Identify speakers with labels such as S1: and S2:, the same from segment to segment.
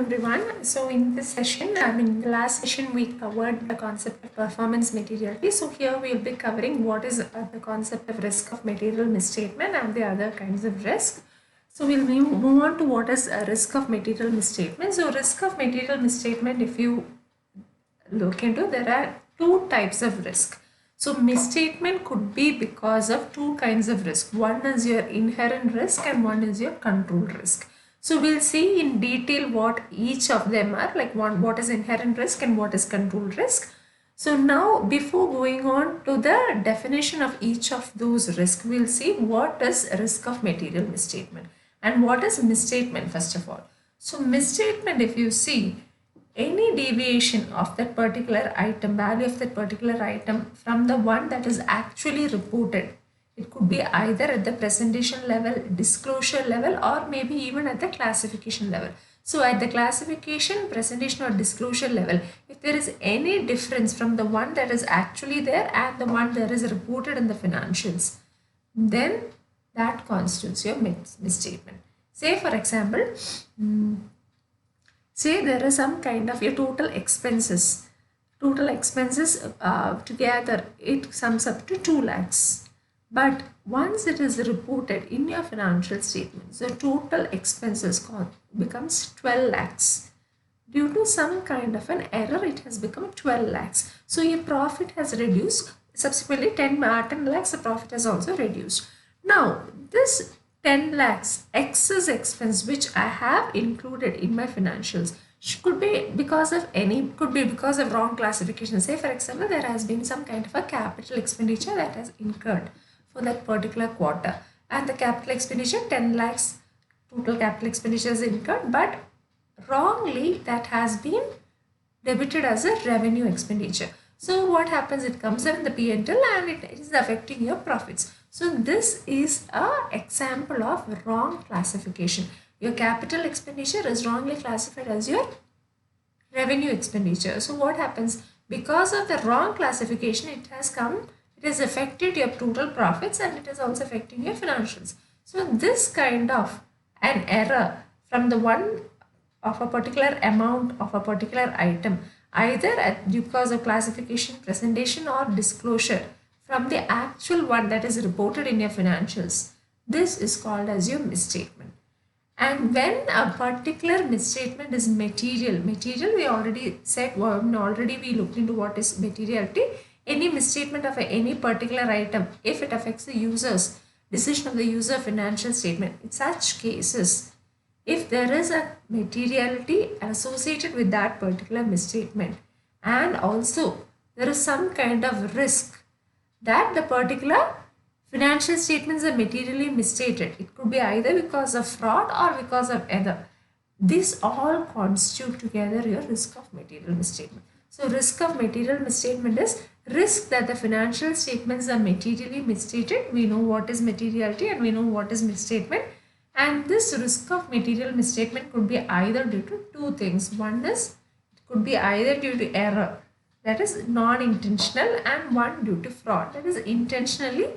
S1: everyone. So in this session, in the last session we covered the concept of performance materiality. So here we will be covering what is the concept of risk of material misstatement and the other kinds of risk. So we'll move on to what is a risk of material misstatement. So risk of material misstatement, if you look into, there are two types of risk. So misstatement could be because of two kinds of risk. One is your inherent risk and one is your control risk. So we'll see in detail what each of them are, like what is inherent risk and what is control risk. So now before going on to the definition of each of those risks, we'll see what is risk of material misstatement and what is misstatement first of all. So misstatement, if you see, any deviation of that particular item, value of that particular item from the one that is actually reported. It could be either at the presentation level, disclosure level, or maybe even at the classification level. So at the classification, presentation or disclosure level, if there is any difference from the one that is actually there and the one that is reported in the financials, then that constitutes your misstatement. Say for example, say there is some kind of your total expenses together it sums up to 2 lakhs, but once it is reported in your financial statements the total expenses becomes 12 lakhs. Due to some kind of an error it has become 12 lakhs, so your profit has reduced. Subsequently 10 lakhs the profit has also reduced. Now this 10 lakhs excess expense which I have included in my financials could be because of wrong classification. Say for example, there has been some kind of a capital expenditure that has incurred for that particular quarter, and the capital expenditure 10 lakhs total capital expenditure is incurred, but wrongly that has been debited as a revenue expenditure. So what happens, it comes up in the P&L and it is affecting your profits. So this is an example of wrong classification. Your capital expenditure is wrongly classified as your revenue expenditure. So what happens, because of the wrong classification it has affected your total profits and it is also affecting your financials. So this kind of an error from the one of a particular amount of a particular item, either because of classification, presentation or disclosure from the actual one that is reported in your financials, this is called as your misstatement. And when a particular misstatement is material, we already said, already we looked into what is materiality. Any misstatement of any particular item, if it affects the user's decision of the user financial statement, in such cases, if there is a materiality associated with that particular misstatement and also there is some kind of risk that the particular financial statements are materially misstated, it could be either because of fraud or because of other. This all constitute together your risk of material misstatement. So risk of material misstatement is risk that the financial statements are materially misstated. We know what is materiality and we know what is misstatement. And this risk of material misstatement could be either due to two things. One is it could be either due to error, that is non-intentional, and one due to fraud, that is intentionally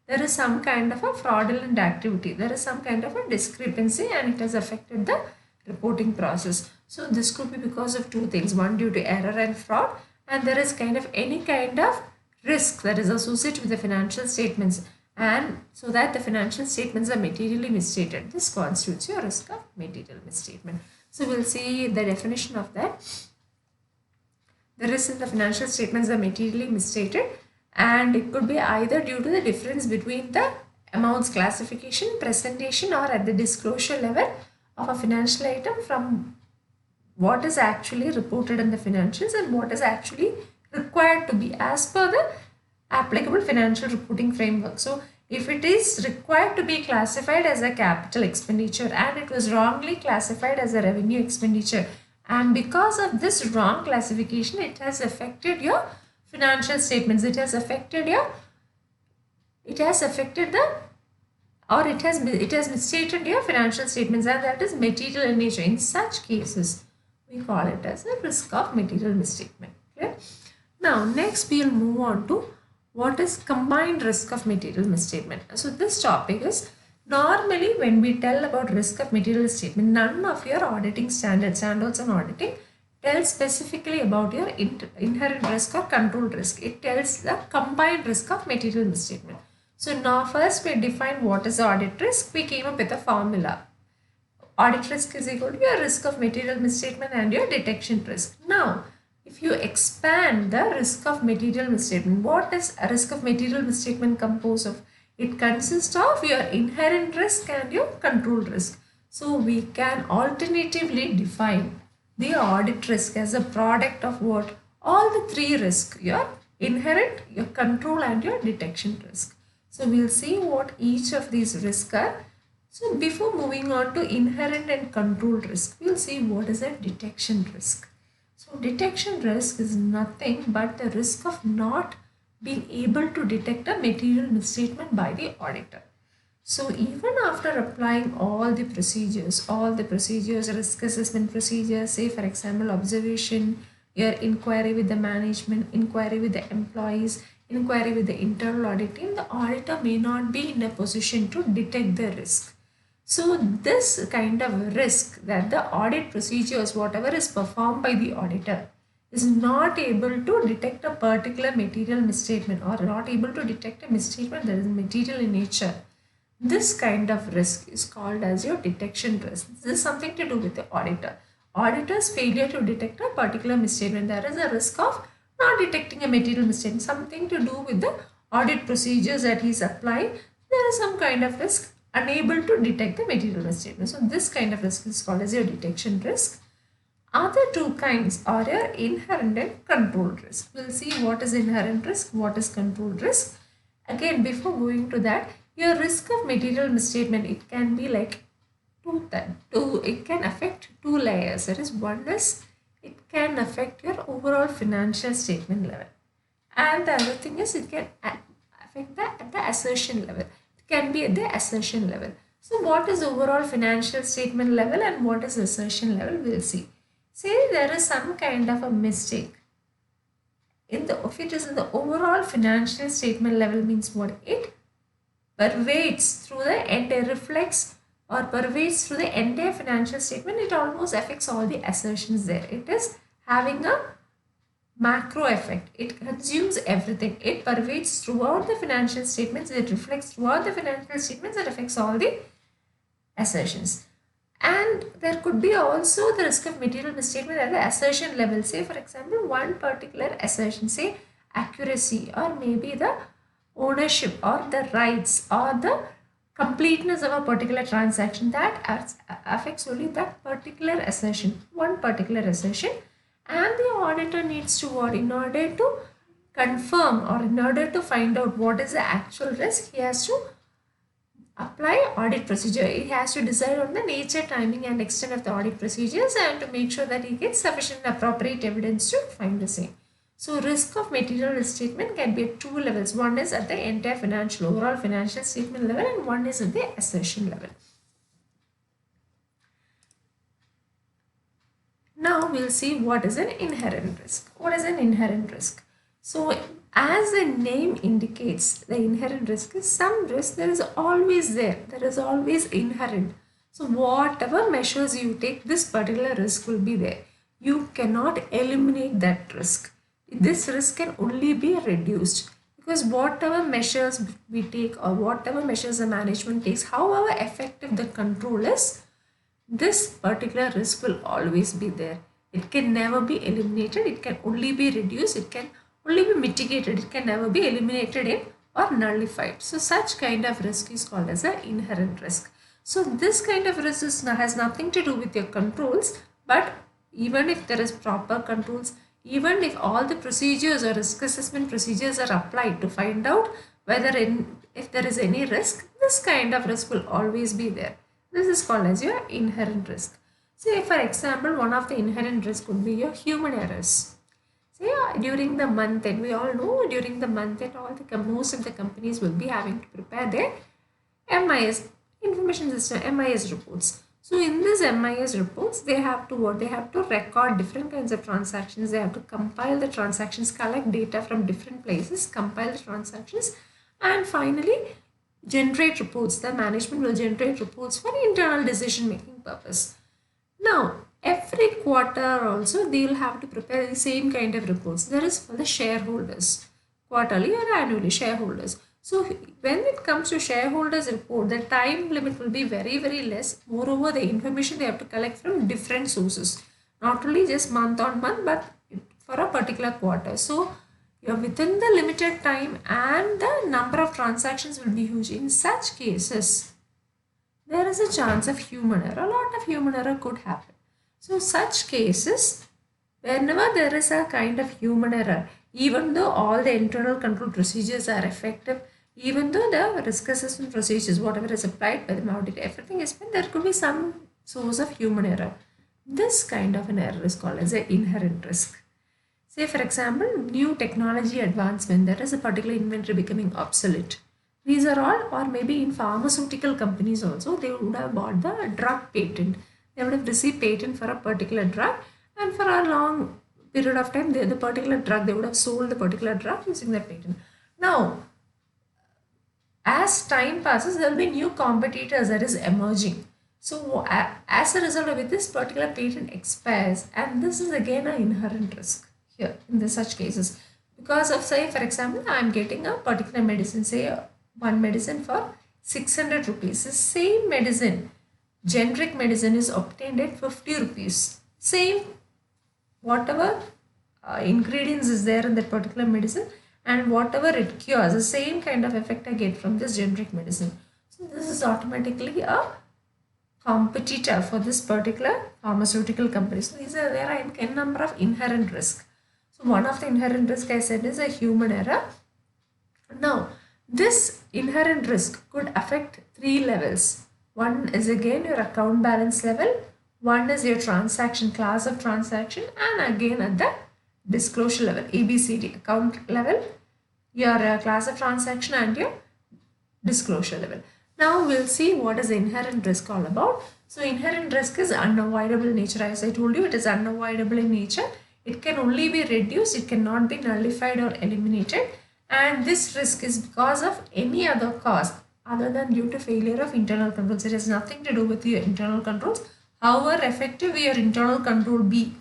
S1: there is some kind of a fraudulent activity, there is some kind of a discrepancy and it has affected the reporting process. So this could be because of two things, one due to error and fraud, and there is any kind of risk that is associated with the financial statements, and so that the financial statements are materially misstated. This constitutes your risk of material misstatement. So we'll see the definition of that. The risk in the financial statements are materially misstated, and it could be either due to the difference between the amounts classification, presentation or at the disclosure level of a financial item from what is actually reported in the financials and what is actually required to be as per the applicable financial reporting framework. So if it is required to be classified as a capital expenditure and it was wrongly classified as a revenue expenditure, and because of this wrong classification it has affected your financial statements, it has misstated your financial statements, and that is material in nature. In such cases we call it as a risk of material misstatement. Okay? Now next we will move on to what is combined risk of material misstatement. So this topic is Normally, when we tell about risk of material statement, none of your auditing standards on auditing tells specifically about your inherent risk or controlled risk. It tells the combined risk of material misstatement. So now first we define what is audit risk. We came up with a formula. Audit risk is equal to your risk of material misstatement and your detection risk. Now, if you expand the risk of material misstatement, what is a risk of material misstatement composed of? It consists of your inherent risk and your control risk. So we can alternatively define the audit risk as a product of what? All the three risks, your inherent, your control and your detection risk. So we'll see what each of these risks are. So before moving on to inherent and control risk, we'll see what is a detection risk. So detection risk is nothing but the risk of not being able to detect a material misstatement by the auditor. So even after applying all the procedures, risk assessment procedures, say for example, observation, your inquiry with the management, inquiry with the employees, inquiry with the internal audit team, the auditor may not be in a position to detect the risk. So this kind of risk that the audit procedures, whatever is performed by the auditor, is not able to detect a particular material misstatement or not able to detect a misstatement that is material in nature. This kind of risk is called as your detection risk. This is something to do with the auditor. Auditor's failure to detect a particular misstatement. There is a risk of not detecting a material misstatement. Something to do with the audit procedures that he is applying. There is some kind of risk unable to detect the material misstatement. So this kind of risk is called as your detection risk. Other two kinds are your inherent and controlled risk. We'll see what is inherent risk, what is controlled risk. Again, before going to that, your risk of material misstatement, it can be like it can affect two layers. That is, one is it can affect your overall financial statement level, and the other thing is it can affect the assertion level. It can be at the assertion level. So what is overall financial statement level and what is assertion level? We'll see. Say there is some kind of a mistake if it is in the overall financial statement level, means what? It pervades through the entire, reflects or pervades through the entire financial statement. It almost affects all the assertions there. It is having a macro effect. It consumes everything. It pervades throughout the financial statements. It reflects throughout the financial statements. It affects all the assertions. And there could be also the risk of material misstatement at the assertion level. Say for example, one particular assertion, say accuracy or maybe the ownership or the rights or the completeness of a particular transaction, that affects only that particular assertion, one particular assertion. And the auditor needs to what? In order to confirm or in order to find out what is the actual risk, he has to apply audit procedure. He has to decide on the nature, timing and extent of the audit procedures and to make sure that he gets sufficient appropriate evidence to find the same. So risk of material misstatement can be at two levels. One is at the entire overall financial statement level, and one is at the assertion level. Now we'll see what is an inherent risk. What is an inherent risk? So as the name indicates, the inherent risk is some risk that is always there. That is always inherent. So whatever measures you take, this particular risk will be there. You cannot eliminate that risk. This risk can only be reduced because whatever measures we take or whatever measures the management takes, however effective the control is, this particular risk will always be there. It can never be eliminated. It can only be reduced. It can only be mitigated. It can never be eliminated or nullified. So such kind of risk is called as an inherent risk. So this kind of risk has nothing to do with your controls, but even if there is proper controls, even if all the procedures or risk assessment procedures are applied to find out whether if there is any risk, this kind of risk will always be there. This is called as your inherent risk. Say for example, one of the inherent risk would be your human errors. Say during the month end, we all know during the month end, most of the companies will be having to prepare their MIS, information system, MIS reports. So in this MIS reports, they have to what? They have to record different kinds of transactions. They have to compile the transactions, collect data from different places, compile the transactions, and finally generate reports. The management will generate reports for internal decision making purpose. Now, every quarter also they will have to prepare the same kind of reports. That is for the shareholders, quarterly or annually shareholders. So when it comes to shareholders report, the time limit will be very less. Moreover, the information they have to collect from different sources, not only just month on month, but for a particular quarter. So you're within the limited time and the number of transactions will be huge. In such cases, there is a chance of human error. A lot of human error could happen. So such cases, whenever there is a kind of human error, even though all the internal control procedures are effective, even though the risk assessment procedures, whatever is applied by the audit, everything is fine, there could be some source of human error. This kind of an error is called as an inherent risk. Say for example, new technology advancement, there is a particular inventory becoming obsolete. These are all, or maybe in pharmaceutical companies also, they would have bought the drug patent. They would have received patent for a particular drug, and for a long period of time, the particular drug, they would have sold the particular drug using that patent. Now, as time passes, there will be new competitors that is emerging. So as a result of it, this particular patent expires, and this is again an inherent risk here in such cases. Because of, say for example, I am getting a particular medicine, say one medicine for 600 rupees. The same medicine, generic medicine, is obtained at 50 rupees. Same, whatever ingredients is there in that particular medicine and whatever it cures, the same kind of effect I get from this generic medicine. So this is automatically a competitor for this particular pharmaceutical company. So there are n number of inherent risk. So one of the inherent risk I said is a human error. Now this inherent risk could affect three levels. One is again your account balance level, one is your transaction, class of transaction, and again at the disclosure level, ABCD, account level, your class of transaction, and your disclosure level. Now we'll see what is the inherent risk all about. So inherent risk is unavoidable in nature. As I told you, it is unavoidable in nature. It can only be reduced, it cannot be nullified or eliminated. And this risk is because of any other cause other than due to failure of internal controls. It has nothing to do with your internal controls. However effective your internal control be,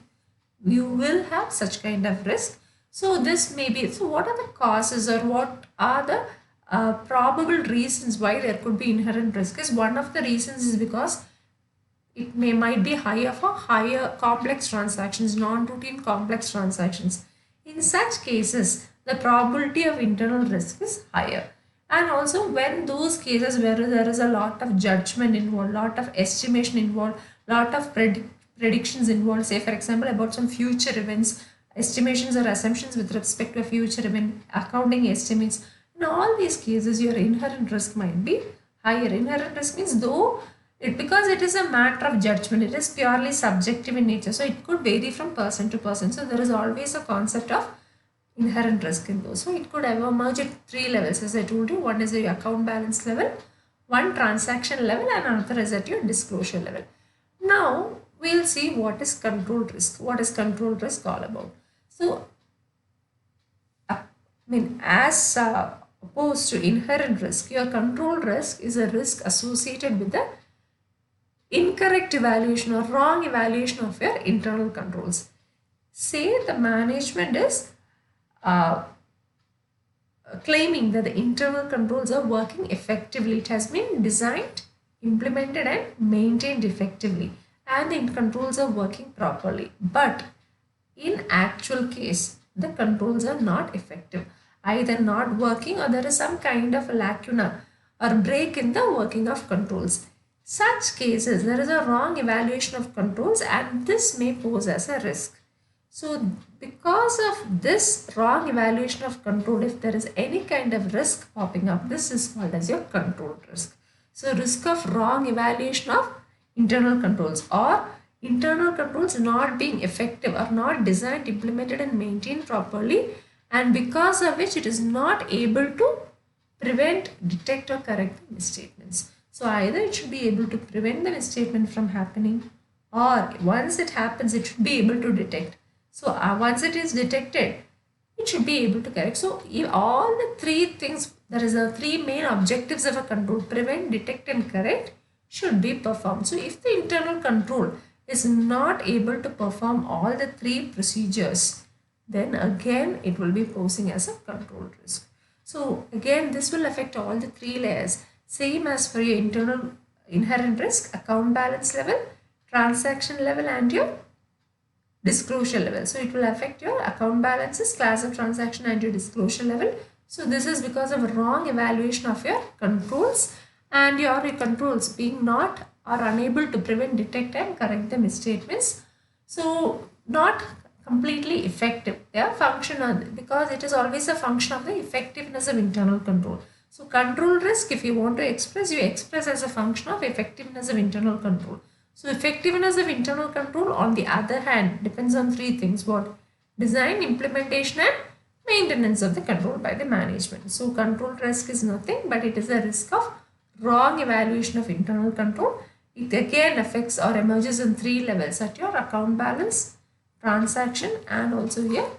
S1: you will have such kind of risk. So this may be, so what are the causes or what are the probable reasons why there could be inherent risk? Is one of the reasons is because it might be higher for higher complex transactions, non-routine complex transactions. In such cases, the probability of internal risk is higher. And also when those cases where there is a lot of judgment involved, lot of estimation involved, lot of predictions involved, say for example about some future events, estimations or assumptions with respect to a future event, accounting estimates, in all these cases your inherent risk might be higher. Inherent risk means though because it is a matter of judgment, it is purely subjective in nature, so it could vary from person to person. So there is always a concept of inherent risk in those. So it could emerge at three levels, as I told you. One is your account balance level, one transaction level, and another is at your disclosure level. Now we'll see what is control risk. What is control risk all about? So as opposed to inherent risk, your control risk is a risk associated with the incorrect evaluation or wrong evaluation of your internal controls. Say the management is claiming that the internal controls are working effectively. It has been designed, implemented, and maintained effectively, and the controls are working properly. But in actual case, the controls are not effective, either not working or there is some kind of a lacuna or break in the working of controls. Such cases, there is a wrong evaluation of controls and this may pose as a risk. So because of this wrong evaluation of control, if there is any kind of risk popping up, this is called as your control risk. So risk of wrong evaluation of internal controls or internal controls not being effective or not designed, implemented and maintained properly, and because of which it is not able to prevent, detect or correct the misstatements. So either it should be able to prevent the misstatement from happening, or once it happens it should be able to detect. So once it is detected, it should be able to correct. So if all the three things, there is a three main objectives of a control: prevent, detect and correct, should be performed. So if the internal control is not able to perform all the three procedures, then again it will be posing as a control risk. So again this will affect all the three layers, same as for your internal inherent risk, account balance level, transaction level and your disclosure level. So it will affect your account balances, class of transaction and your disclosure level. So this is because of wrong evaluation of your controls, and your controls being not or unable to prevent, detect and correct the misstatements. So not completely effective. They are functional because it is always a function of the effectiveness of internal control. So control risk, if you want to express, you express as a function of effectiveness of internal control. So effectiveness of internal control on the other hand depends on three things: what? Design, implementation and maintenance of the control by the management. So control risk is nothing but it is a risk of wrong evaluation of internal control. It again affects or emerges in three levels: at your account balance, transaction and also your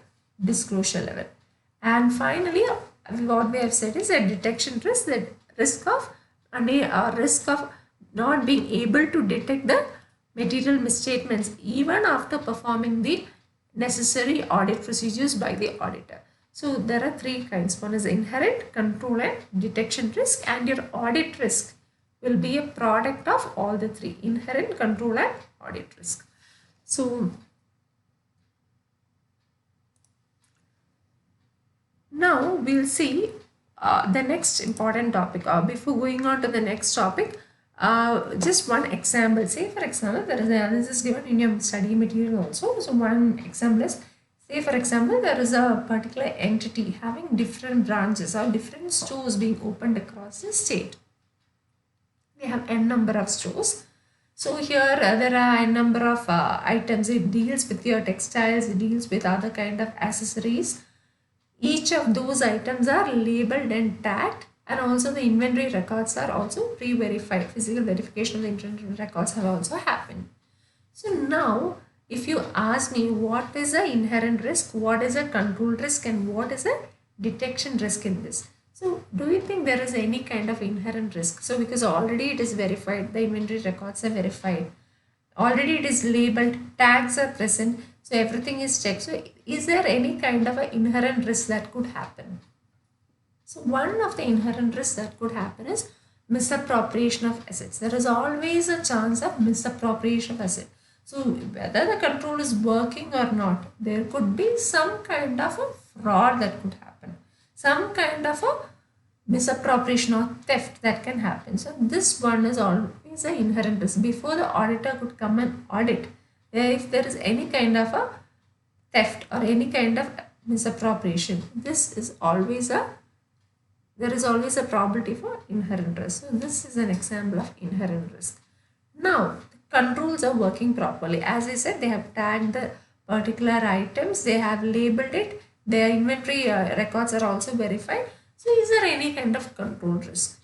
S1: disclosure level. And finally what we have said is a detection risk, the risk of risk of not being able to detect the material misstatements even after performing the necessary audit procedures by the auditor. So there are three kinds. One is inherent, control and detection risk, and your audit risk will be a product of all the three: inherent, control and audit risk. So now we'll see the next important topic. Before going on to the next topic, just one example. Say for example, there is an analysis given in your study material also. So one example is, say for example, there is a particular entity having different branches or different stores being opened across the state. They have n number of stores. So here there are a number of items. It deals with your textiles, it deals with other kind of accessories. Each of those items are labeled and tagged, and also the inventory records are also pre-verified. Physical verification of the inventory records have also happened. So now if you ask me what is a inherent risk, what is a control risk and what is a detection risk in this. So do you think there is any kind of inherent risk? So because already it is verified, the inventory records are verified, already it is labeled, tags are present, so everything is checked. So is there any kind of an inherent risk that could happen? So one of the inherent risks that could happen is misappropriation of assets. There is always a chance of misappropriation of assets. So whether the control is working or not, there could be some kind of a fraud that could happen, some kind of a misappropriation or theft that can happen. So this one is always an inherent risk. Before the auditor could come and audit, if there is any kind of a theft or any kind of misappropriation, this is always a there is always a probability for inherent risk. So this is an example of inherent risk. Now the controls are working properly. As I said, they have tagged the particular items, they have labeled it, their inventory records are also verified. So is there any kind of control risk?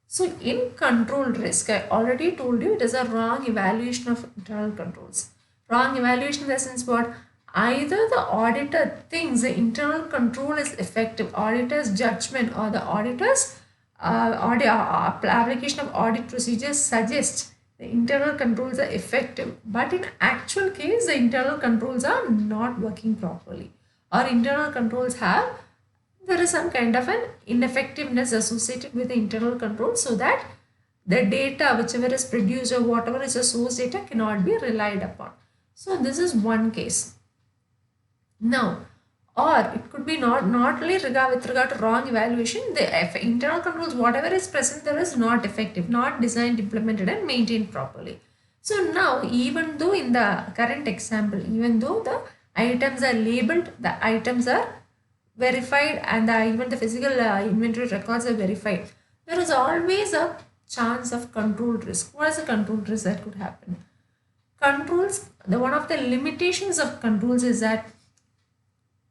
S1: So in control risk, I already told you it is a wrong evaluation of internal controls. Wrong evaluation in the sense what? Either the auditor thinks the internal control is effective, auditor's judgment or the auditor's application of audit procedures suggests the internal controls are effective, but in actual case the internal controls are not working properly, or internal controls have, there is some kind of an ineffectiveness associated with the internal control, so that the data whichever is produced or whatever is the source data cannot be relied upon. So this is one case. Now, or it could be not only with regard to wrong evaluation, the internal controls, whatever is present there is not effective, not designed, implemented and maintained properly. So now even though in the current example, even though the items are labeled, the items are verified and even the physical inventory records are verified, there is always a chance of control risk. What is the control risk that could happen? Controls, one of the limitations of controls is that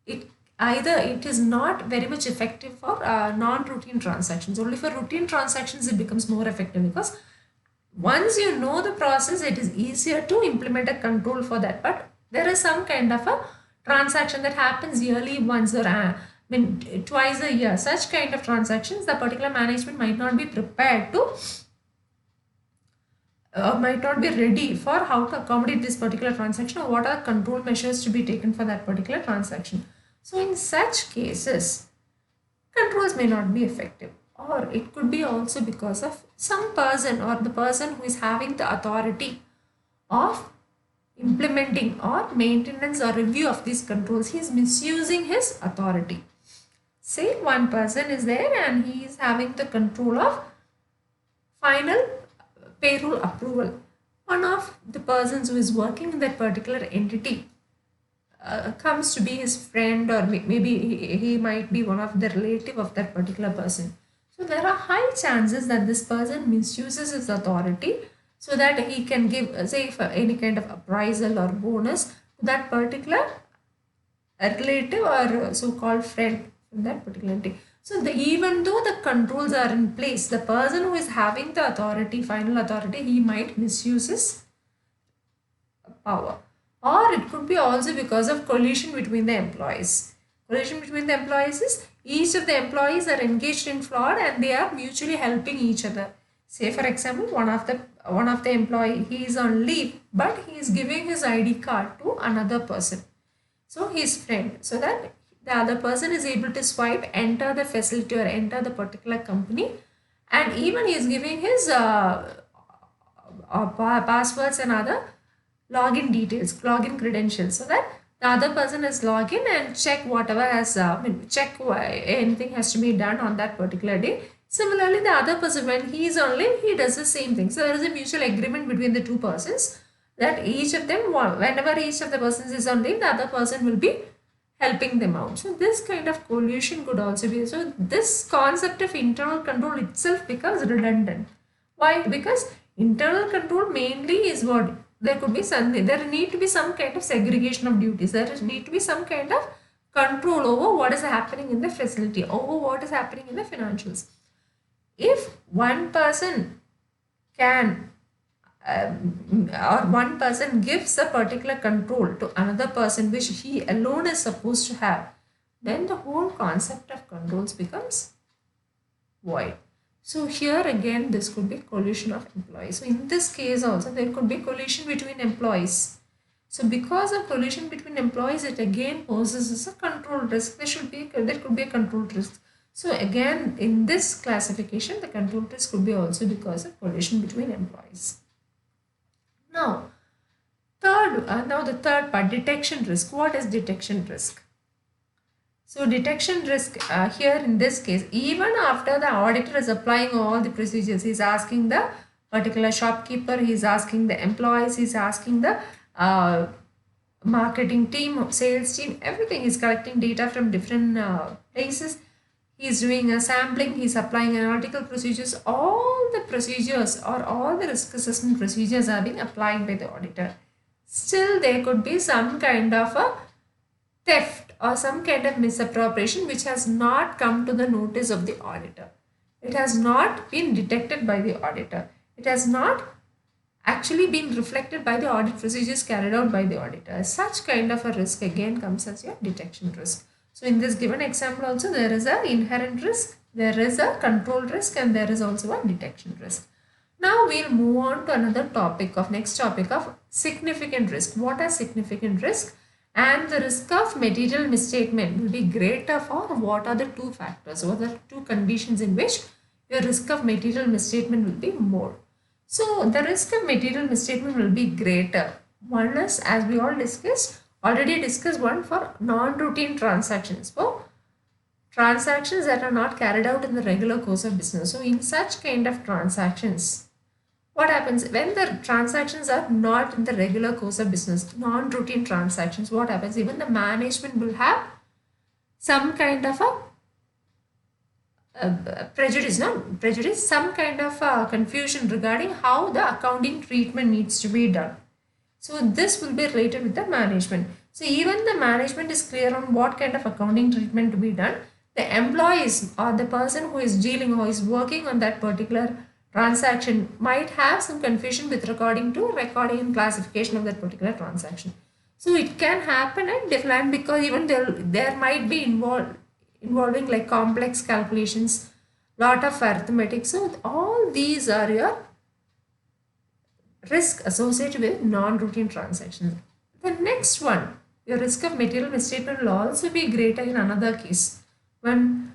S1: it is not very much effective for non-routine transactions. Only for routine transactions it becomes more effective, because once you know the process, it is easier to implement a control for that. But there is some kind of a transaction that happens yearly once or twice a year, such kind of transactions, the particular management might not be prepared to might not be ready for how to accommodate this particular transaction, or what are control measures to be taken for that particular transaction. So in such cases, controls may not be effective, or it could be also because of some person, or the person who is having the authority of implementing or maintenance or review of these controls, he is misusing his authority. Say one person is there and he is having the control of final payroll approval. One of the persons who is working in that particular entity comes to be his friend, or maybe he might be one of the relative of that particular person. So there are high chances that this person misuses his authority so that he can give, say, for any kind of appraisal or bonus to that particular relative or so-called friend from that particular entity. So even though the controls are in place, the person who is having the authority, final authority, he might misuse his power. Or it could be also because of collusion between the employees. Collusion between the employees is each of the employees are engaged in fraud and they are mutually helping each other. Say for example, one of the employee, he is on leave, but he is giving his ID card to another person. So his friend, so that the other person is able to swipe, enter the facility or enter the particular company, and even he is giving his passwords and other login details, login credentials, so that the other person is log in and check whatever has, check anything has to be done on that particular day. Similarly, the other person, when he is on leave, he does the same thing. So there is a mutual agreement between the two persons that each of them, whenever each of the persons is on leave, the other person will be helping them out. So this kind of collusion could also be. So this concept of internal control itself becomes redundant. Why? Because internal control mainly is what there could be something. There need to be some kind of segregation of duties. There need to be some kind of control over what is happening in the facility, over what is happening in the financials. If one person can or one person gives a particular control to another person which he alone is supposed to have, then the whole concept of controls becomes void. So here again, this could be collusion of employees. So in this case also, there could be collusion between employees. So because of collusion between employees, it again poses a control risk. There could be a control risk. So again, in this classification, the control risk could be also because of collusion between employees. Now, the third part, detection risk. What is detection risk? So detection risk here in this case, even after the auditor is applying all the procedures, he is asking the particular shopkeeper, he is asking the employees, he is asking the marketing team, sales team, everything. He is collecting data from different places. He is doing a sampling, he is applying analytical procedures. All the procedures or all the risk assessment procedures are being applied by the auditor. Still, there could be some kind of a theft or some kind of misappropriation which has not come to the notice of the auditor. It has not been detected by the auditor. It has not actually been reflected by the audit procedures carried out by the auditor. Such kind of a risk again comes as your detection risk. So in this given example also, there is an inherent risk, there is a control risk, and there is also a detection risk. Now we'll move on to another topic of next topic of significant risk. What are significant risk? And the risk of material misstatement will be greater for what are the two factors, what are the two conditions in which your risk of material misstatement will be more. So the risk of material misstatement will be greater. One is, as we already discussed one for non-routine transactions, for transactions that are not carried out in the regular course of business. So in such kind of transactions, what happens when the transactions are not in the regular course of business, non-routine transactions, what happens? Even the management will have some kind of a prejudice, some kind of confusion regarding how the accounting treatment needs to be done. So this will be related with the management. So even the management is clear on what kind of accounting treatment to be done, the employees or the person who is dealing or is working on that particular transaction might have some confusion with regarding to recording and classification of that particular transaction. So it can happen at different, because even there might be involving like complex calculations, lot of arithmetic. So all these are your risk associated with non-routine transactions. The next one, your risk of material misstatement will also be greater in another case when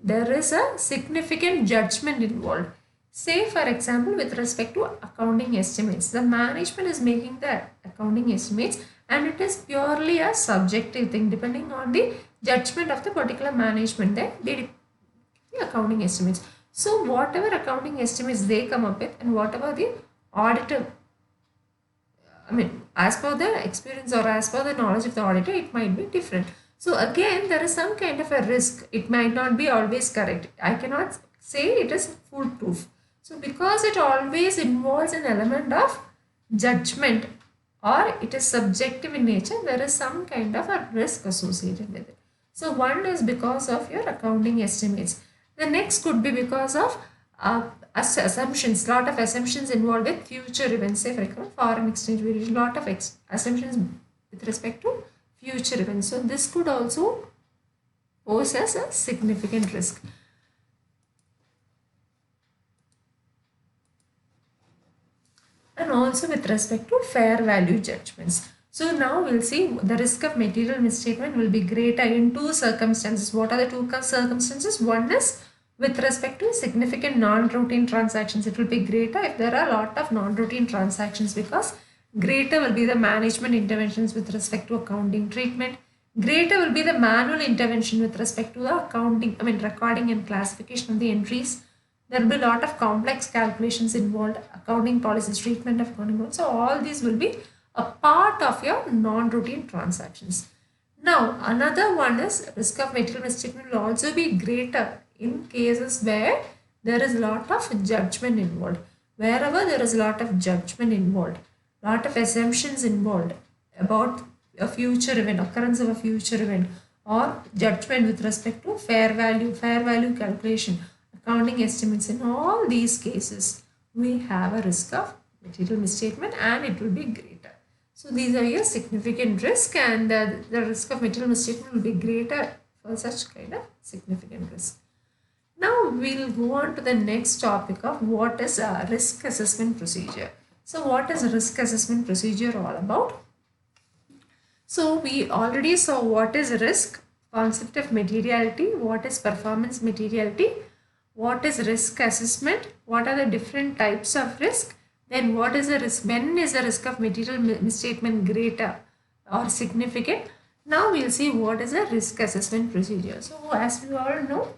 S1: there is a significant judgment involved. Say for example, with respect to accounting estimates, the management is making the accounting estimates and it is purely a subjective thing depending on the judgment of the particular management. Then they the accounting estimates. So whatever accounting estimates they come up with and whatever the auditor, I mean, as per the experience or as per the knowledge of the auditor, it might be different. So again, there is some kind of a risk. It might not be always correct. I cannot say it is foolproof. So because it always involves an element of judgment or it is subjective in nature, there is some kind of a risk associated with it. So one is because of your accounting estimates. The next could be because of assumptions. Lot of assumptions involved with future events. Say for example, foreign exchange variation. Lot of assumptions with respect to future events. So this could also pose as a significant risk. And also with respect to fair value judgments. So now we'll see the risk of material misstatement will be greater in two circumstances. What are the two circumstances? One is with respect to significant non-routine transactions. It will be greater if there are a lot of non-routine transactions, because greater will be the management interventions with respect to accounting treatment. Greater will be the manual intervention with respect to the accounting, recording and classification of the entries. There will be a lot of complex calculations involved, accounting policies, treatment of accounting policies. So all these will be a part of your non-routine transactions. Now, another one is risk of material misstatement will also be greater in cases where there is a lot of judgment involved. Wherever there is a lot of judgment involved, lot of assumptions involved about a future event, occurrence of a future event, or judgment with respect to fair value calculation, accounting estimates. In all these cases, we have a risk of material misstatement and it will be greater. So these are your significant risk, and the risk of material misstatement will be greater for such kind of significant risk. Now we'll go on to the next topic of what is a risk assessment procedure. So what is a risk assessment procedure all about? So we already saw what is risk, concept of materiality, what is performance materiality, what is risk assessment, what are the different types of risk, then what is the risk, when is the risk of material misstatement greater or significant. Now we'll see what is a risk assessment procedure. So as we all know,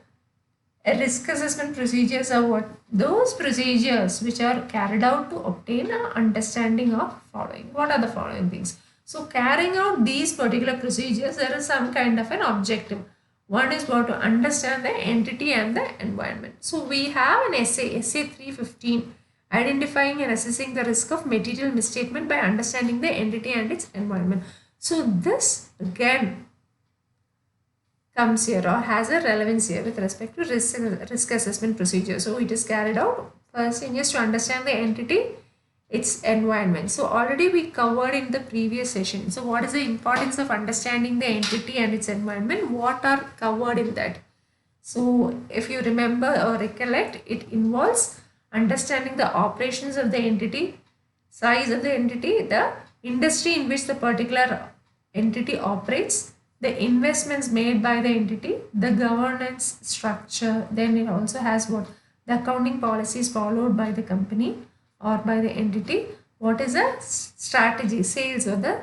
S1: a risk assessment procedures are what? Those procedures which are carried out to obtain an understanding of following. What are the following things? So carrying out these particular procedures, there is some kind of an objective. One is what? To understand the entity and the environment. So we have an essay 315, identifying and assessing the risk of material misstatement by understanding the entity and its environment. So this again comes here or has a relevance here with respect to risk assessment procedure. So it is carried out. First thing is to understand the entity, its environment. So already we covered in the previous session. So what is the importance of understanding the entity and its environment? What are covered in that? So if you remember or recollect, it involves understanding the operations of the entity, size of the entity, the industry in which the particular entity operates, the investments made by the entity, the governance structure. Then it also has what? The accounting policies followed by the company or by the entity. What is a strategy, sales or the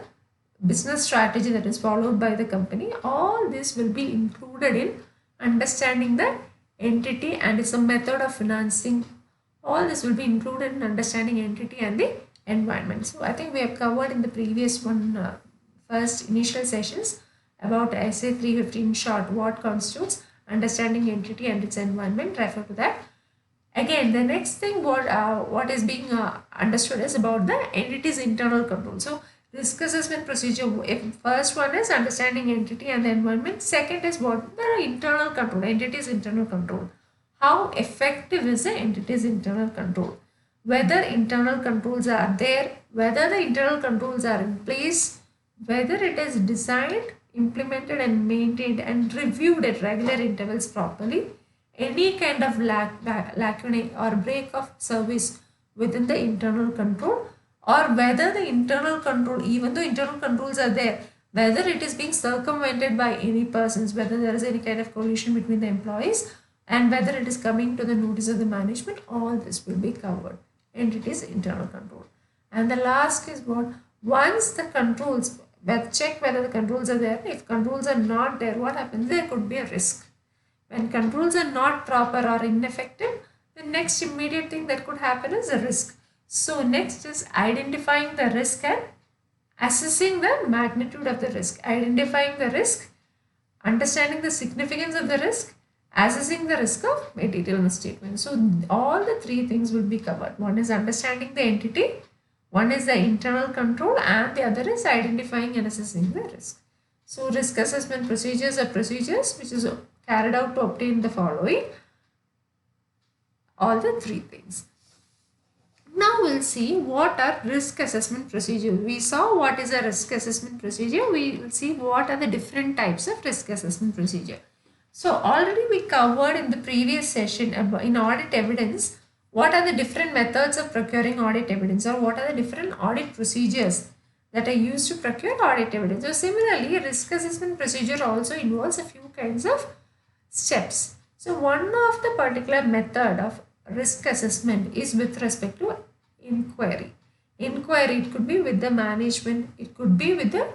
S1: business strategy that is followed by the company. All this will be included in understanding the entity and its a method of financing. All this will be included in understanding entity and the environment. So I think we have covered in the previous one, first initial sessions about essay 315 short, what constitutes understanding entity and its environment. Refer to that. Again, the next thing what is being understood is about the entity's internal control. So risk assessment procedure, if first one is understanding entity and the environment, second is what? The internal control, entity's internal control. How effective is the entity's internal control? Whether internal controls are there, whether the internal controls are in place, whether it is designed, implemented and maintained and reviewed at regular intervals properly, any kind of lacunae or break of service within the internal control, or whether the internal control, even though internal controls are there, whether it is being circumvented by any persons, whether there is any kind of collusion between the employees, and whether it is coming to the notice of the management, all this will be covered. And it is internal control. And the last is what? Once the controls, check whether the controls are there. If controls are not there, what happens? There could be a risk. When controls are not proper or ineffective, the next immediate thing that could happen is a risk. So next is identifying the risk and assessing the magnitude of the risk. Identifying the risk, understanding the significance of the risk, assessing the risk of material misstatement. So all the three things will be covered. One is understanding the entity, one is the internal control, and the other is identifying and assessing the risk. So risk assessment procedures are procedures which is carried out to obtain the following. All the three things. Now we'll see what are risk assessment procedure. We saw what is a risk assessment procedure. We will see what are the different types of risk assessment procedure. So already we covered in the previous session about in audit evidence, what are the different methods of procuring audit evidence, or what are the different audit procedures that are used to procure audit evidence. So similarly, a risk assessment procedure also involves a few kinds of steps. So one of the particular method of risk assessment is with respect to inquiry. Inquiry, it could be with the management, it could be with the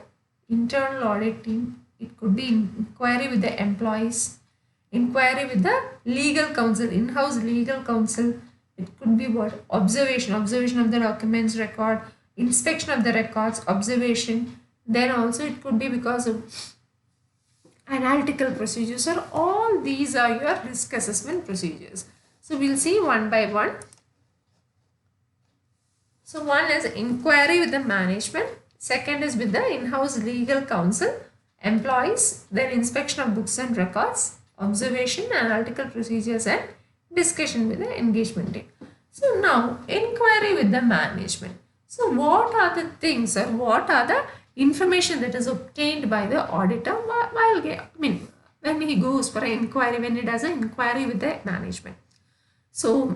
S1: internal audit team, it could be inquiry with the employees, inquiry with the legal counsel, in-house legal counsel. It could be what? Observation of the documents record, inspection of the records, observation. Then also it could be because of analytical procedures, or all these are your risk assessment procedures. So we'll see one by one. So one is inquiry with the management, second is with the in-house legal counsel, employees, then inspection of books and records, observation, analytical procedures and discussion with the engagement team. So now inquiry with the management. So what are the things, or what are the information that is obtained by the auditor while when he goes for an inquiry, when he does an inquiry with the management? So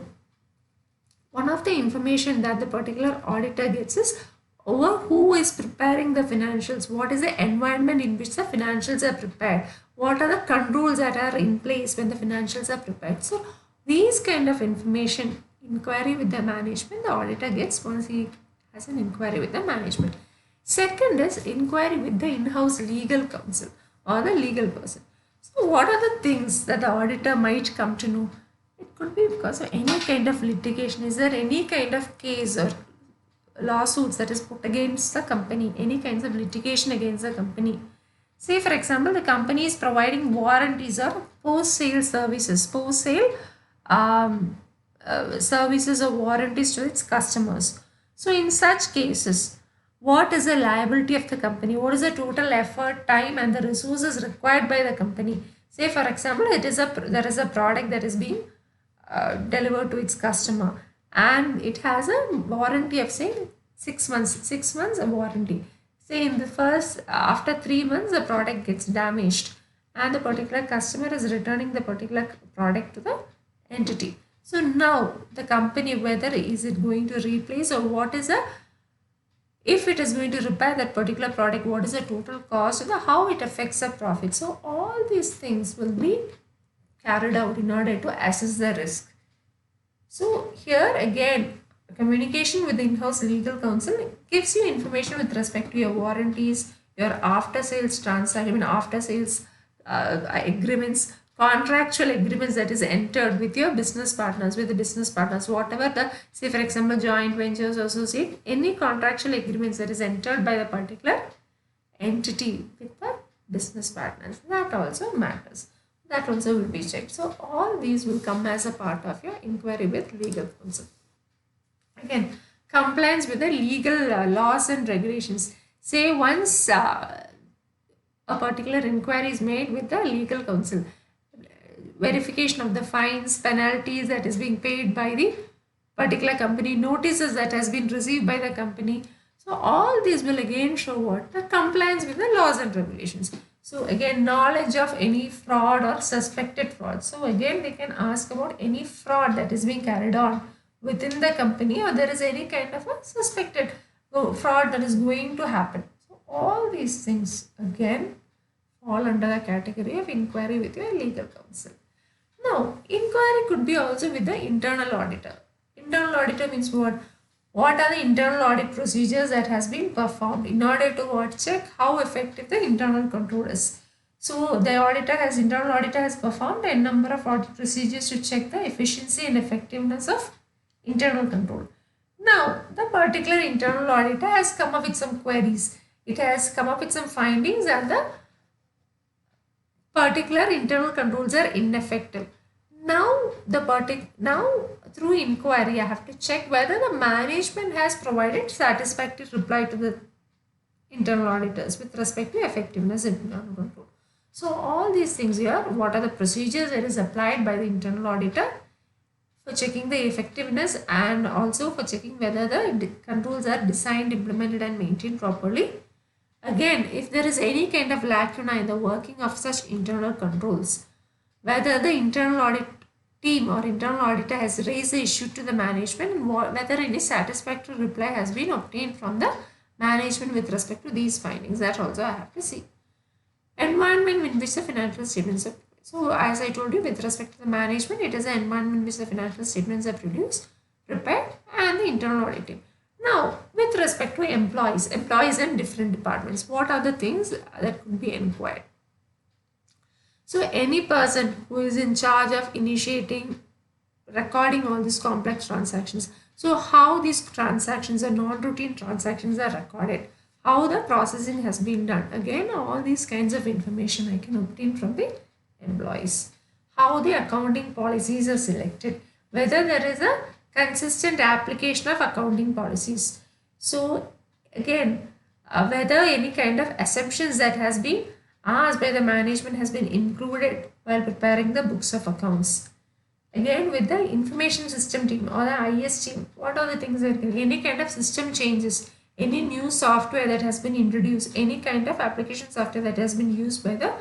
S1: one of the information that the particular auditor gets is over who is preparing the financials, what is the environment in which the financials are prepared, what are the controls that are in place when the financials are prepared. So these kind of information, inquiry with the management, the auditor gets once he has an inquiry with the management. Second is inquiry with the in-house legal counsel or the legal person. So what are the things that the auditor might come to know? It could be because of any kind of litigation. Is there any kind of case or lawsuits that is put against the company, any kinds of litigation against the company? Say for example, the company is providing warranties or post-sale services, services or warranties to its customers. So in such cases, what is the liability of the company? What is the total effort, time and the resources required by the company? Say for example, there is a product that is being delivered to its customer, and it has a warranty of say 6 months. 6 months a warranty. Say in the first, after 3 months the product gets damaged and the particular customer is returning the particular product to the entity. So now the company, whether is it going to replace, or what is the, if it is going to repair that particular product, what is the total cost and how it affects the profit. So all these things will be carried out in order to assess the risk. So here again, communication with the in-house legal counsel gives you information with respect to your warranties, your after-sales transaction, after-sales agreements, contractual agreements that is entered with your business partners, whatever the, say for example, joint ventures, associate, any contractual agreements that is entered by the particular entity with the business partners, that also matters. That also will be checked. So all these will come as a part of your inquiry with legal counsel. Again, compliance with the legal laws and regulations. Say once a particular inquiry is made with the legal counsel, verification of the fines, penalties that is being paid by the particular company, notices that has been received by the company. So So all these will again show what? The compliance with the laws and regulations. So again, knowledge of any fraud or suspected fraud. So again, they can ask about any fraud that is being carried on within the company, or there is any kind of a suspected fraud that is going to happen. So all these things again fall under the category of inquiry with your legal counsel. Now, inquiry could be also with the internal auditor. Internal auditor means what? What are the internal audit procedures that has been performed in order to what? Check how effective the internal control is. So the internal auditor has performed a number of audit procedures to check the efficiency and effectiveness of internal control. Now, the particular internal auditor has come up with some queries. It has come up with some findings and the particular internal controls are ineffective. Now through inquiry I have to check whether the management has provided satisfactory reply to the internal auditors with respect to effectiveness in internal control. So all these things here, what are the procedures that is applied by the internal auditor for checking the effectiveness and also for checking whether the controls are designed, implemented and maintained properly. Again, if there is any kind of lacuna in the working of such internal controls, whether the internal audit team or internal auditor has raised the issue to the management and whether any satisfactory reply has been obtained from the management with respect to these findings, that also I have to see. Environment in which the financial statements are produced. So as I told you, with respect to the management, it is the environment in which the financial statements are produced, prepared and the internal audit team. Now, with respect to employees in different departments, what are the things that could be inquired? So any person who is in charge of initiating, recording all these complex transactions. So how these transactions or non-routine transactions are recorded, how the processing has been done. Again, all these kinds of information I can obtain from the employees. How the accounting policies are selected, whether there is a consistent application of accounting policies. So again, whether any kind of assumptions that has been asked by the management has been included while preparing the books of accounts. Again, with the information system team or the IS team, what are the things that any kind of system changes, any new software that has been introduced, any kind of application software that has been used by the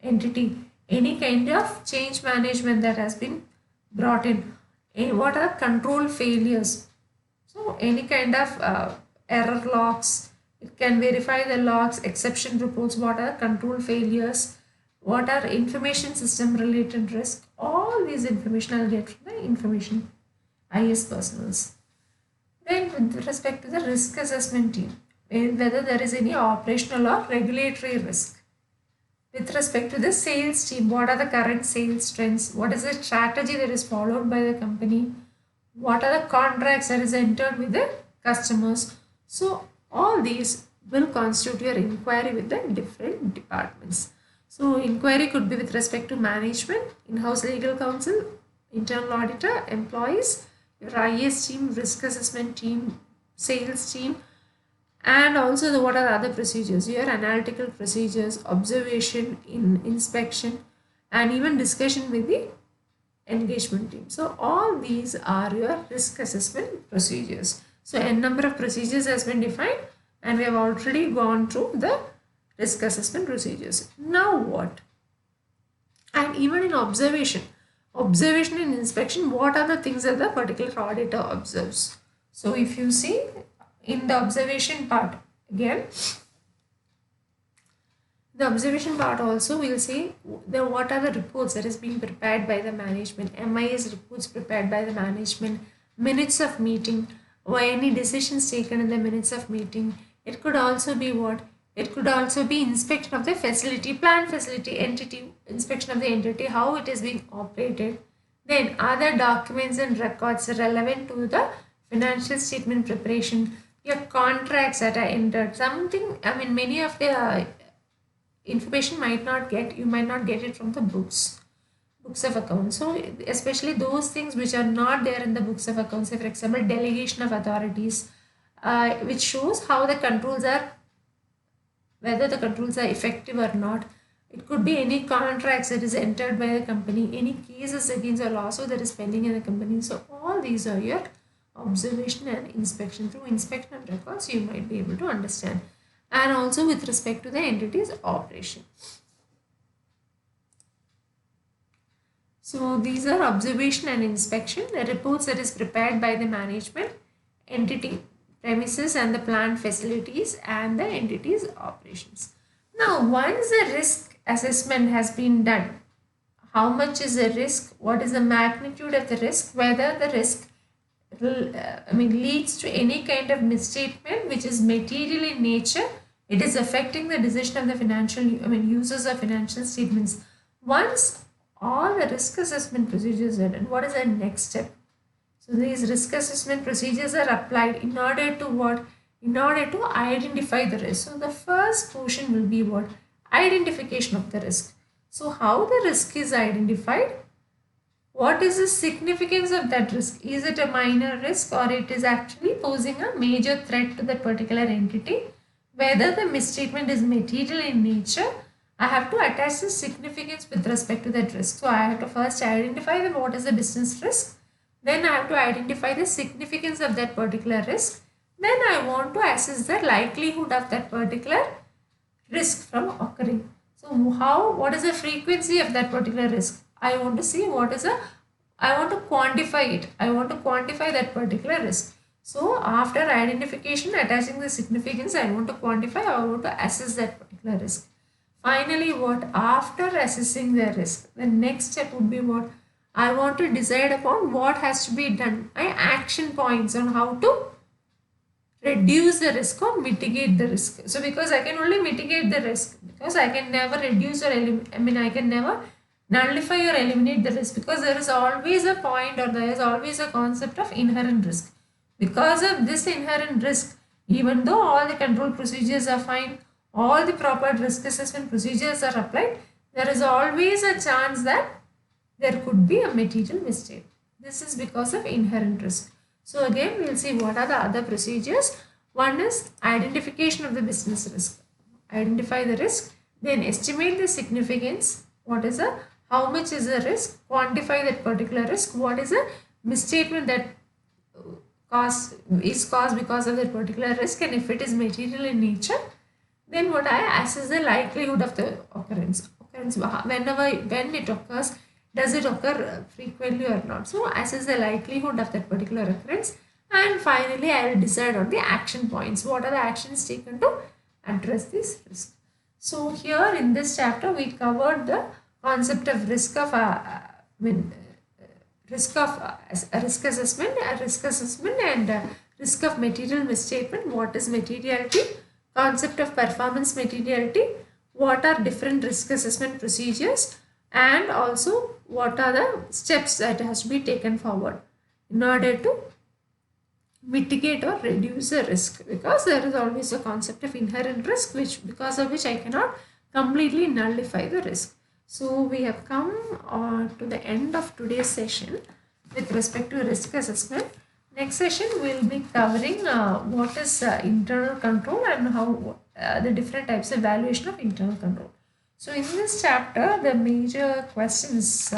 S1: entity, any kind of change management that has been brought in, what are control failures. So any kind of error logs, it can verify the logs, exception reports, what are control failures, what are information system related risk. All these information I'll get from the information IS personals. Then with respect to the risk assessment team, whether there is any operational or regulatory risk. With respect to the sales team, what are the current sales trends? What is the strategy that is followed by the company? What are the contracts that is entered with the customers? So all these will constitute your inquiry with the different departments. So inquiry could be with respect to management, in-house legal counsel, internal auditor, employees, your IS team, risk assessment team, sales team, and also what are other procedures, your analytical procedures, observation, inspection, and even discussion with the engagement team. So all these are your risk assessment procedures. So a number of procedures has been defined and we have already gone through the risk assessment procedures. Now what? And even in observation and inspection, what are the things that the particular auditor observes? So if you see in the observation part, again, the observation part also we'll see what are the reports that is being prepared by the management, MIS reports prepared by the management, minutes of meeting, or any decisions taken in the minutes of meeting. It could also be what? It could also be inspection of the facility, plant facility, entity, inspection of the entity, how it is being operated. Then other documents and records relevant to the financial statement preparation, your contracts that are entered, something, I mean, many of the information you might not get it from the books of accounts. So especially those things which are not there in the books of accounts, say for example delegation of authorities, which shows how the controls are, whether the controls are effective or not. It could be any contracts that is entered by the company, any cases against a lawsuit that is pending in the company. So all these are your observation and inspection. Through inspection of records, you might be able to understand. And also with respect to the entity's operation. So these are observation and inspection, the reports that is prepared by the management, entity, premises and the plant facilities and the entity's operations. Now once the risk assessment has been done, how much is the risk, what is the magnitude of the risk, whether the risk leads to any kind of misstatement which is material in nature, it is affecting the decision of the users of financial statements. Once all the risk assessment procedures are done, what is the next step? So these risk assessment procedures are applied in order to what? In order to identify the risk. So the first portion will be what? Identification of the risk. So how the risk is identified? What is the significance of that risk? Is it a minor risk or it is actually posing a major threat to that particular entity? Whether the misstatement is material in nature, I have to attach the significance with respect to that risk. So I have to first identify what is the business risk. Then I have to identify the significance of that particular risk. Then I want to assess the likelihood of that particular risk from occurring. So what is the frequency of that particular risk? I want to see I want to quantify it. I want to quantify that particular risk. So after identification, attaching the significance, I want to quantify, I want to assess that particular risk. Finally, after assessing the risk, the next step would be what? I want to decide upon what has to be done. Action points on how to reduce the risk or mitigate the risk. So because I can only mitigate the risk, because I can never reduce or I can never nullify or eliminate the risk, because there is always a point or there is always a concept of inherent risk. Because of this inherent risk, even though all the control procedures are fine, all the proper risk assessment procedures are applied, there is always a chance that there could be a material mistake. This is because of inherent risk. So again, we will see what are the other procedures. One is identification of the business risk. Identify the risk, then estimate the significance. How much is the risk? Quantify that particular risk. What is a misstatement that is caused because of that particular risk, and if it is material in nature, then I assess the likelihood of the occurrence. When it occurs, does it occur frequently or not? So assess the likelihood of that particular occurrence, and finally I will decide on the action points. What are the actions taken to address this risk? So here in this chapter we covered the concept of risk assessment, and risk of material misstatement. What is materiality? Concept of performance materiality. What are different risk assessment procedures, and also what are the steps that has to be taken forward in order to mitigate or reduce the risk, because there is always a concept of inherent risk because of which I cannot completely nullify the risk. So we have come to the end of today's session with respect to risk assessment. Next session we will be covering what is internal control and how the different types of evaluation of internal control. So in this chapter, the major questions,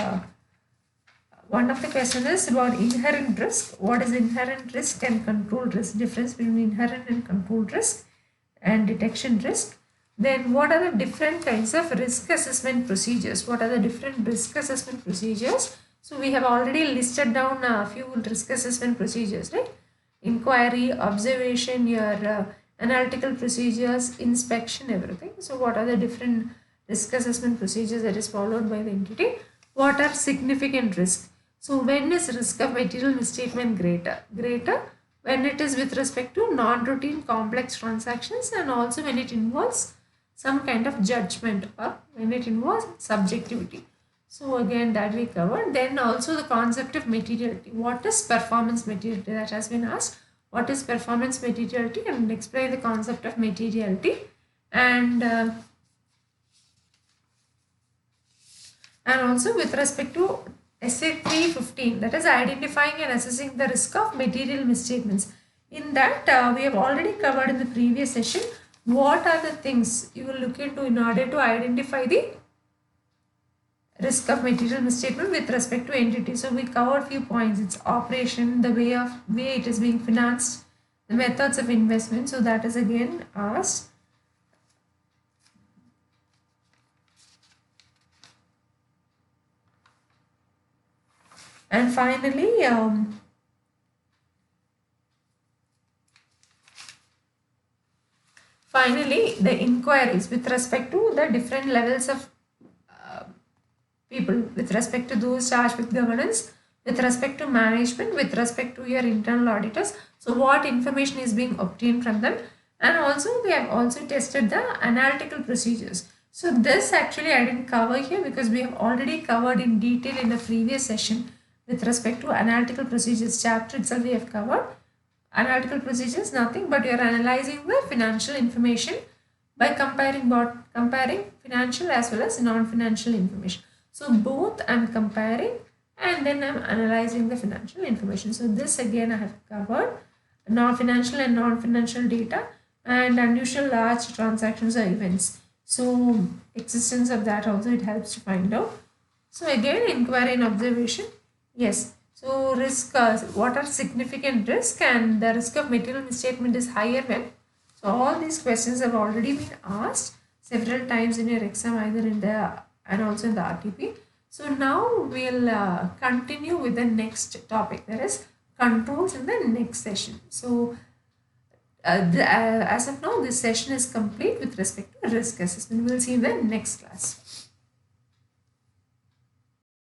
S1: one of the questions is about inherent risk. What is inherent risk and control risk? Difference between inherent and control risk and detection risk. Then what are the different kinds of risk assessment procedures? What are the different risk assessment procedures? So we have already listed down a few risk assessment procedures, right? Inquiry, observation, your analytical procedures, inspection, everything. So what are the different risk assessment procedures that is followed by the entity? What are significant risks? So when is risk of material misstatement greater? Greater when it is with respect to non-routine complex transactions, and also when it involves some kind of judgment, or when it involves subjectivity. So again that we covered. Then also the concept of materiality. What is performance materiality? That has been asked. What is performance materiality? And explain the concept of materiality. And also with respect to essay 315, that is identifying and assessing the risk of material misstatements. In that we have already covered in the previous session what are the things you will look into in order to identify the risk of material misstatement with respect to entity. So we covered few points. It's operation, the way it is being financed, the methods of investment. So that is again asked. And finally, the inquiries with respect to the different levels of people, with respect to those charged with governance, with respect to management, with respect to your internal auditors. So what information is being obtained from them, and also we have also tested the analytical procedures. So this actually I didn't cover here because we have already covered in detail in the previous session with respect to analytical procedures chapter itself. We have covered analytical procedures, nothing but you are analyzing the financial information by comparing financial as well as non-financial information. So both I'm comparing and then I'm analyzing the financial information. So this again I have covered non-financial and non-financial data and unusual large transactions or events. So existence of that also it helps to find out. So again inquiry and observation. Yes. So risk, what are significant risk, and the risk of material misstatement is higher when. So all these questions have already been asked several times in your exam, either in the and also in the RTP. So now we'll continue with the next topic, that is controls, in the next session. So as of now, this session is complete with respect to risk assessment. We'll see in the next class.